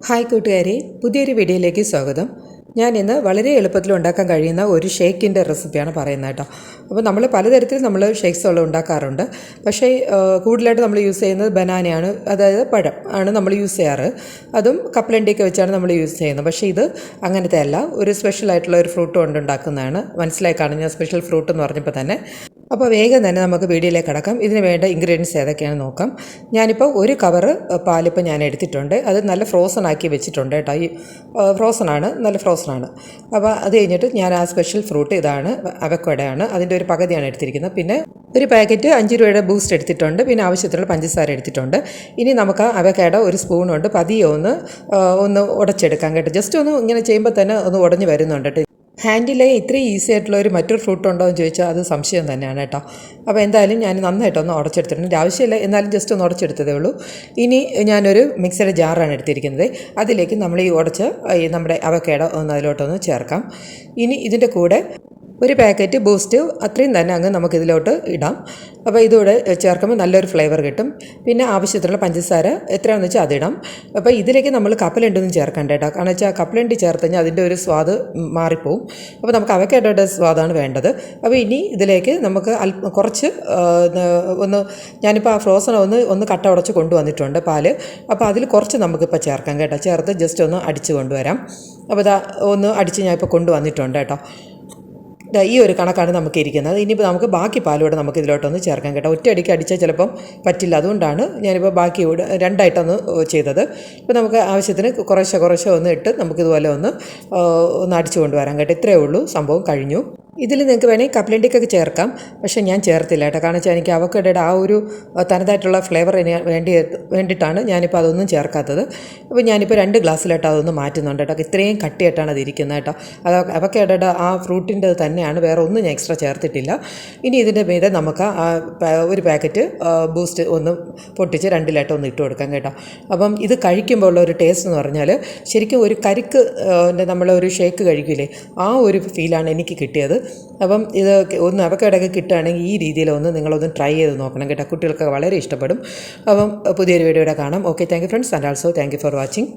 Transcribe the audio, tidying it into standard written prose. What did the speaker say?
Hi കൂട്ടുകാരെ, പുതിയൊരു വീഡിയോയിലേക്ക് സ്വാഗതം. ഞാൻ ഇന്ന് വളരെ എളുപ്പത്തിൽ ഉണ്ടാക്കാൻ കഴിയുന്ന ഒരു ഷേക്കിൻ്റെ റെസിപ്പിയാണ് പറയുന്നത് കേട്ടോ. അപ്പോൾ നമ്മൾ പലതരത്തിൽ ഷേക്സുകൾ ഉണ്ടാക്കാറുണ്ട്. പക്ഷേ കൂടുതലായിട്ട് നമ്മൾ യൂസ് ചെയ്യുന്നത് ബനാനയാണ്, അതായത് പഴം ആണ് നമ്മൾ യൂസ് ചെയ്യാറ്. അതും കപ്പലണ്ടിയൊക്കെ വെച്ചാണ് നമ്മൾ യൂസ് ചെയ്യുന്നത്. പക്ഷേ ഇത് അങ്ങനത്തെ അല്ല, ഒരു സ്പെഷ്യലായിട്ടുള്ള ഒരു ഫ്രൂട്ട് കൊണ്ട് ഉണ്ടാക്കുന്നതാണ്. മനസ്സിലായി കാണും ഞാൻ സ്പെഷ്യൽ ഫ്രൂട്ട് എന്ന് പറഞ്ഞപ്പോൾ തന്നെ. അപ്പോൾ വേഗം തന്നെ നമുക്ക് വീഡിയോയിലേക്ക് കടക്കാം. ഇതിന് വേണ്ട ഇൻഗ്രീഡിയൻസ് ഏതൊക്കെയാണെന്ന് നോക്കാം. ഞാനിപ്പോൾ ഒരു കവറ് പാലിപ്പോൾ ഞാൻ എടുത്തിട്ടുണ്ട്. അത് നല്ല ഫ്രോസൺ ആക്കി വെച്ചിട്ടുണ്ട് കേട്ടോ. ഈ ഫ്രോസണാണ്, നല്ല ഫ്രോസണാണ്. അപ്പോൾ അത് കഴിഞ്ഞിട്ട് ഞാൻ ആ സ്പെഷ്യൽ ഫ്രൂട്ട് ഇതാണ്, അവക്കോടയാണ്. അതിൻ്റെ ഒരു പകുതിയാണ് എടുത്തിരിക്കുന്നത്. പിന്നെ ഒരു പാക്കറ്റ് 5 രൂപയുടെ ബൂസ്റ്റ് എടുത്തിട്ടുണ്ട്. പിന്നെ ആവശ്യത്തിനുള്ള പഞ്ചസാര എടുത്തിട്ടുണ്ട്. ഇനി നമുക്ക് അവക്കോട ഒരു സ്പൂൺ കൊണ്ട് പതിയെ ഒന്ന് ഉടച്ചെടുക്കാം കേട്ടോ. ജസ്റ്റ് ഒന്ന് ഇങ്ങനെ ചെയ്യുമ്പോൾ തന്നെ ഒന്ന് ഉടഞ്ഞ് വരുന്നുണ്ട് കേട്ടോ. ഹാൻഡിലെ ഇത്രയും ഈസി ആയിട്ടുള്ള മറ്റൊരു ഫ്രൂട്ട് ഉണ്ടോ എന്ന് ചോദിച്ചാൽ അത് സംശയം തന്നെയാണ് കേട്ടോ. അപ്പോൾ എന്തായാലും ഞാൻ നന്നായിട്ടൊന്ന് ഉടച്ചെടുത്തിട്ടുണ്ട്. ആവശ്യമില്ല, എന്നാലും ജസ്റ്റ് ഒന്ന് ഉടച്ചെടുത്തതേ ഉള്ളൂ. ഇനി ഞാനൊരു മിക്സിയുടെ ജാറാണ് എടുത്തിരിക്കുന്നത്. അതിലേക്ക് നമ്മൾ ഈ നമ്മുടെ അവക്കോട അതിലോട്ടൊന്ന് ചേർക്കാം. ഇനി ഇതിൻ്റെ കൂടെ ഒരു പാക്കറ്റ് ബൂസ്റ്റ് അത്രയും തന്നെ അങ്ങ് നമുക്കിതിലോട്ട് ഇടാം. അപ്പോൾ ഇതുകൂടെ ചേർക്കുമ്പോൾ നല്ലൊരു ഫ്ലേവർ കിട്ടും. പിന്നെ ആവശ്യത്തിനുള്ള പഞ്ചസാര എത്രയാണെന്ന് വെച്ചാൽ അതിടാം. അപ്പോൾ ഇതിലേക്ക് നമ്മൾ കപ്പലണ്ടിയൊന്നും ചേർക്കണ്ട കേട്ടോ. കാരണം വെച്ചാൽ കപ്പലണ്ടി ചേർത്ത് കഴിഞ്ഞാൽ അതിൻ്റെ ഒരു സ്വാദ് മാറിപ്പോവും. അപ്പോൾ നമുക്ക് അവക്കോടയുടെ സ്വാദാണ് വേണ്ടത്. അപ്പോൾ ഇനി ഇതിലേക്ക് നമുക്ക് കുറച്ച് ഞാനിപ്പോൾ ആ ഫ്രോസൺ ഒന്ന് കട്ട ഉടച്ച് കൊണ്ടുവന്നിട്ടുണ്ട് പാല്. അപ്പോൾ അതിൽ കുറച്ച് നമുക്കിപ്പോൾ ചേർക്കാം കേട്ടോ. ചേർത്ത് ജസ്റ്റ് ഒന്ന് അടിച്ച് കൊണ്ടുവരാം. അപ്പോൾ ഇതാ ഒന്ന് അടിച്ച് ഞാൻ ഇപ്പോൾ കൊണ്ടുവന്നിട്ടുണ്ട് കേട്ടോ. ഈ ഒരു കണക്കാണ് നമുക്ക് ഇരിക്കുന്നത്. ഇനിയിപ്പോൾ നമുക്ക് ബാക്കി പാലൂടെ നമുക്ക് ഇതിലോട്ടൊന്ന് ചേർക്കാം കേട്ടോ. ഒറ്റയടിക്ക് അടിച്ചാൽ ചിലപ്പം പറ്റില്ല. അതുകൊണ്ടാണ് ഞാനിപ്പോൾ ബാക്കി രണ്ടായിട്ടൊന്ന് ചെയ്തത്. ഇപ്പോൾ നമുക്ക് ആവശ്യത്തിന് കുറേശ്ശെ ഒന്ന് ഇട്ട് നമുക്കിതുപോലെ ഒന്ന് അടിച്ചു കൊണ്ടുവരാം കേട്ടോ. ഇത്രയേ ഉള്ളൂ, സംഭവം കഴിഞ്ഞു. ഇതിൽ നിങ്ങൾക്ക് വേണമെങ്കിൽ കപ്പലണ്ടിക്കൊക്കെ ചേർക്കാം. പക്ഷേ ഞാൻ ചേർത്തില്ല കേട്ടോ. കാരണം വെച്ചാൽ എനിക്ക് അവക്കോടയുടെ ആ ഒരു തനതായിട്ടുള്ള ഫ്ലേവർ വേണ്ടിയിട്ടാണ് ഞാനിപ്പോൾ അതൊന്നും ചേർക്കാത്തത്. അപ്പോൾ ഞാനിപ്പോൾ 2 ഗ്ലാസ്സിലായിട്ട് അതൊന്ന് മാറ്റുന്നുണ്ട് കേട്ടോ. ഇത്രയും കട്ടിയായിട്ടാണ് അത് ഇരിക്കുന്നത് കേട്ടോ. അത് അവക്കോടയുടെ ആ ഫ്രൂട്ടിൻ്റെ തന്നെയാണ്, വേറെ ഒന്നും ഞാൻ എക്സ്ട്രാ ചേർത്തിട്ടില്ല. ഇനി ഇതിൻ്റെ മീതെ നമുക്ക് ഒരു പാക്കറ്റ് ബൂസ്റ്റ് ഒന്ന് പൊട്ടിച്ച് 2 ഒന്ന് ഇട്ട് കൊടുക്കാം കേട്ടോ. അപ്പം ഇത് കഴിക്കുമ്പോൾ ഉള്ള ഒരു ടേസ്റ്റ് എന്ന് പറഞ്ഞാൽ ശരിക്കും ഒരു കരിക്ക് നമ്മളൊരു ഷേക്ക് കഴിക്കില്ലേ, ആ ഒരു ഫീലാണ് എനിക്ക് കിട്ടിയത്. അപ്പം ഇത് അവക്കോടയൊക്കെ കിട്ടുകയാണെങ്കിൽ ഈ രീതിയിലൊന്ന് നിങ്ങളൊന്ന് ട്രൈ ചെയ്ത് നോക്കണം കേട്ടോ. കുട്ടികൾക്ക് വളരെ ഇഷ്ടപ്പെടും. അപ്പം പുതിയൊരു വീഡിയോയുടെ കാണാം. Okay, thank you friends, and also thank you for watching.